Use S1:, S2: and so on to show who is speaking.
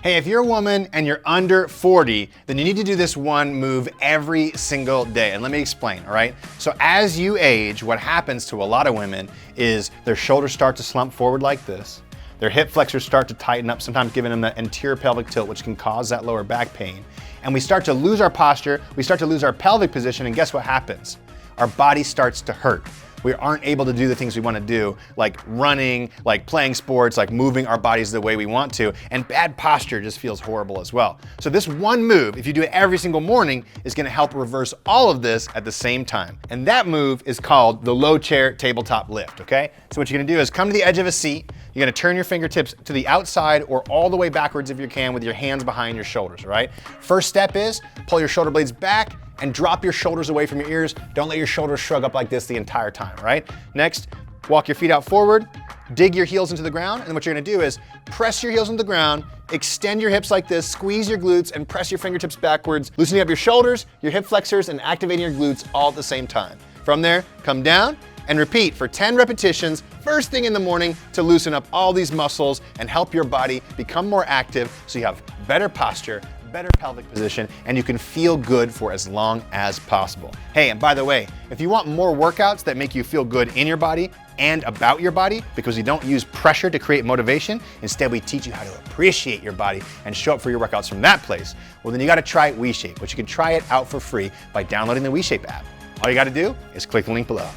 S1: Hey, if you're a woman and you're under 40, then you need to do this one move every single day. And let me explain, all right? So as you age, what happens to a lot of women is their shoulders start to slump forward like this. Their hip flexors start to tighten up, sometimes giving them that anterior pelvic tilt, which can cause that lower back pain. And we start to lose our posture, we start to lose our pelvic position, and guess what happens? Our body starts to hurt. We aren't able to do the things we want to do, like running, like playing sports, like moving our bodies the way we want to, and bad posture just feels horrible as well. So this one move, if you do it every single morning, is going to help reverse all of this at the same time. And that move is called the low chair tabletop lift, okay? So what you're going to do is come to the edge of a seat, you're going to turn your fingertips to the outside or all the way backwards if you can with your hands behind your shoulders, all right? First step is pull your shoulder blades back and drop your shoulders away from your ears. Don't let your shoulders shrug up like this the entire time, right? Next, walk your feet out forward, dig your heels into the ground, and then what you're gonna do is press your heels into the ground, extend your hips like this, squeeze your glutes, and press your fingertips backwards, loosening up your shoulders, your hip flexors, and activating your glutes all at the same time. From there, come down and repeat for 10 repetitions first thing in the morning to loosen up all these muscles and help your body become more active so you have better posture, better pelvic position, and you can feel good for as long as possible. Hey, and by the way, if you want more workouts that make you feel good in your body and about your body, because we don't use pressure to create motivation, instead we teach you how to appreciate your body and show up for your workouts from that place, well then you gotta try WeShape, which you can try it out for free by downloading the WeShape app. All you gotta do is click the link below.